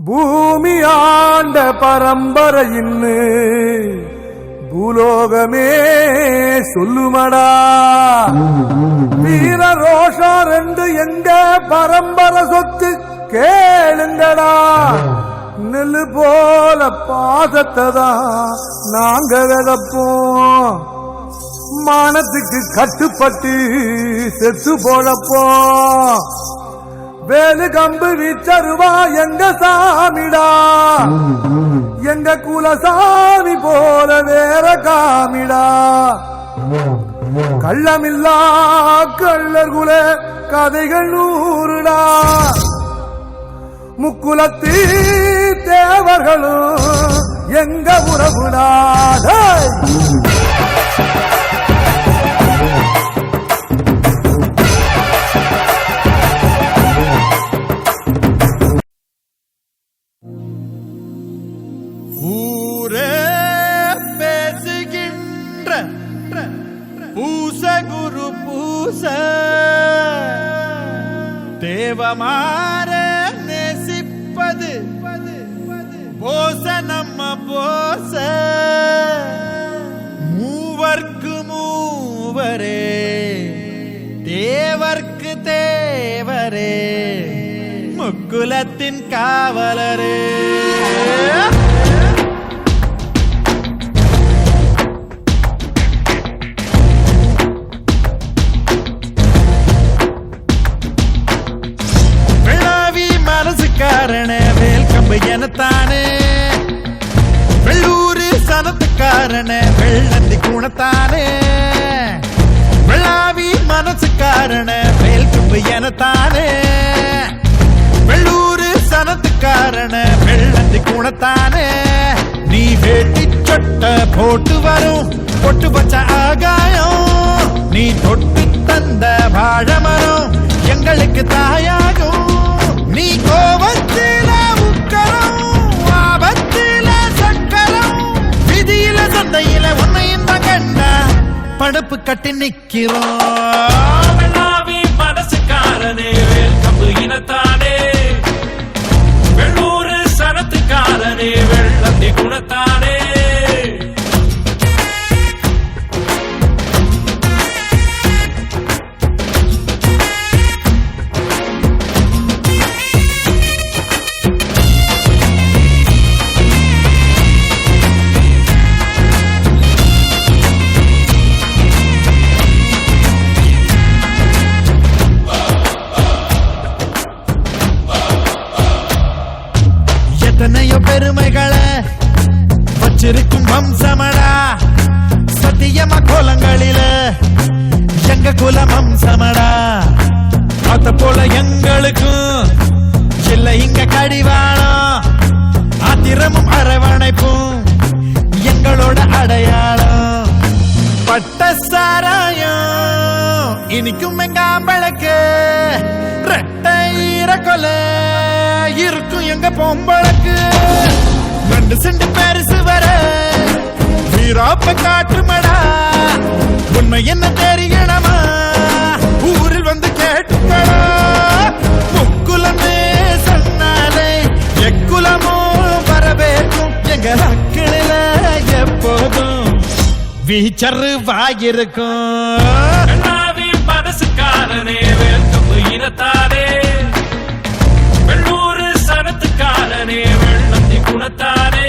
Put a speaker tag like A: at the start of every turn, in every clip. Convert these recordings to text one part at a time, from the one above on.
A: பூமி ஆண்ட பரம்பரையின்னு பூலோகமே சொல்லுமடா. வீர ரோஷா ரெண்டு எங்க பரம்பரை சொத்து கேளுங்கடா. நெல்லு போல பாசத்தை தான் நாங்க விதப்போம். மானத்துக்கு கட்டுப்பட்டு செத்து போழப்போம். வேலு கம்பு வீச்சருவா எங்க சாமிடா. எங்க குலசாமி போல வேற காமிடா. கள்ளமில்லா கள்ளர் குல கதைகள் நூறுடா. முக்குலத்தி தேவர்களும் எங்க உறவுடா.
B: ஊரே பேசுகின்ற பூச குரு பூச தேவமாற நேசிப்பது போச நம்ம போச மூவர்க்கு மூவரே தேவர்க்கு தேவரே முக்குலத்தின் காவலரே. காரண வேல் கம்பு எனத்தானே வெள்ளூரு சனத்துக்காரன வெள்ளந்தி குணத்தானே. வெள்ளாவி மனசுக்காரன வேல் கம்பு எனத்தானே வெள்ளூரு சனத்துக்காரன வெள்ளந்தி குணத்தானே. நீ வேட்டி சொட்ட போட்டு வரும் பொட்டு பச்ச ஆகாயம். நீ தொட்டு தந்த வாழமரம் எங்களுக்கு தாயாகும். நீ கோபத்தில உக்கரம் ஆபத்தில சக்கரம் விதியில சந்தையில உன்னையும் தான் கண்டா படுப்பு கட்டி நிக்கிறோம்.
C: மனசுக்காரனே வேல் கம்பு இனத்தானே வெள்ளூரு சனத்துக்காரனே வெள்ளந்தி குணத்தானே.
B: எத்தனையோ பெருமைகளை வச்சிருக்கும் வம்சமடா. சத்தியமா கோலங்களில எங்க குலம் வம்சமடா. அத போல எங்களுக்கும் இல்ல இங்க கடிவாளம். ஆத்திரமும் அரவணைப்பும் எங்களோட அடையாளம். பட்ட சாராயம் இனிக்கும் எங்காம்பழக்கு ரெட்டை கொலை இருக்கும் எங்க பொம்பளக்கு. 2 சென்ட் பெருசு வர வீராப்ப காட்டுமடா. உண்மை என்ன தெரியணுமா ஊரில் வந்து கேட்டுக்கடா. முக்குலமே சொன்னாலே எக்குலமோ வரவேற்கும் எங்க அக்கிளில எப்போதும் வீச்சரு வாயிருக்கும்.
C: மனசுக்காரனே வேல் கம்பு இனத்தானே வெள்ளூரு சனத்துக்காரனே வெள்ளந்தி குணத்தானே.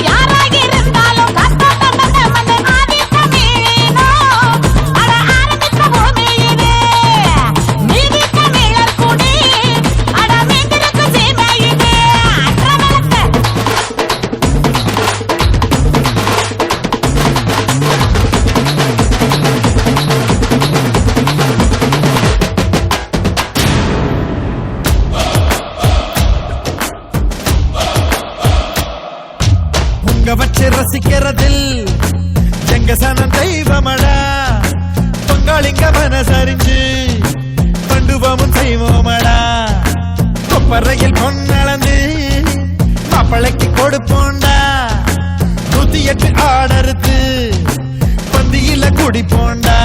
D: யாரா
B: தெய்வமடா பொங்காளிங்க மனசறிஞ்சு பண்டுவமும் செய்வோமடா கொப்பரையில் பொன்னளந்து மாப்பிளைக்கு கொடுப்போண்டா 108 ஆடறுத்து பந்தியில குடிப்போண்டா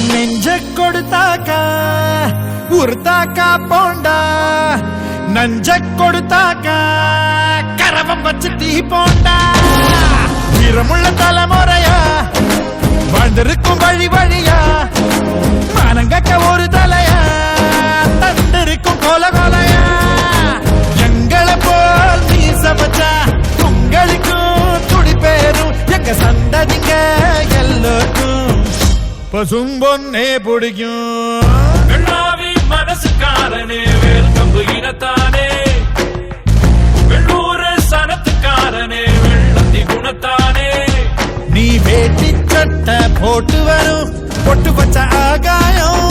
B: நெஞ்ச கொடுத்தாக்கா உருத்தாக்கா போண்டா நஞ்ச கொடுத்தாக்கா கரவம் வச்சு தீ போண்டா வீரமுள்ள தலைமுறையா வாழ்ந்திருக்கும் வழி வழியா மானங்கக்க ஒரு தலையா தந்திருக்கும் கோல கோலையா எங்களை போல் நீ சமைச்சா உங்களுக்கும் துடி பேரும் எங்க சந்ததிங்க எல்லோருக்கும் பசும் பொன்னே பிடிக்கும்
C: வெள்ளாவி மனசுக்காரனே வேல் கம்பு இனத்தானே வெள்ளூர் சனத்துக்காரனே வெள்ளந்தி குணத்தானே
B: நீ வேட்டி சட்டை போட்டு வரும் பொட்டு வச்ச ஆகாயம்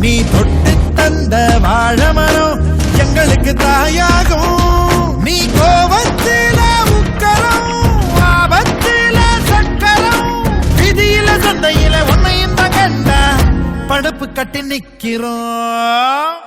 B: நீ தொட்டு தந்த வாழமரம் எங்களுக்கு தாயாகும் நீ கோபத்தில உக்கரம் ஆபத்தில சக்கரம் விதியில சந்தையில உன்னையும் தான் கண்டா படுப்பு கட்டி நிக்கிறோம்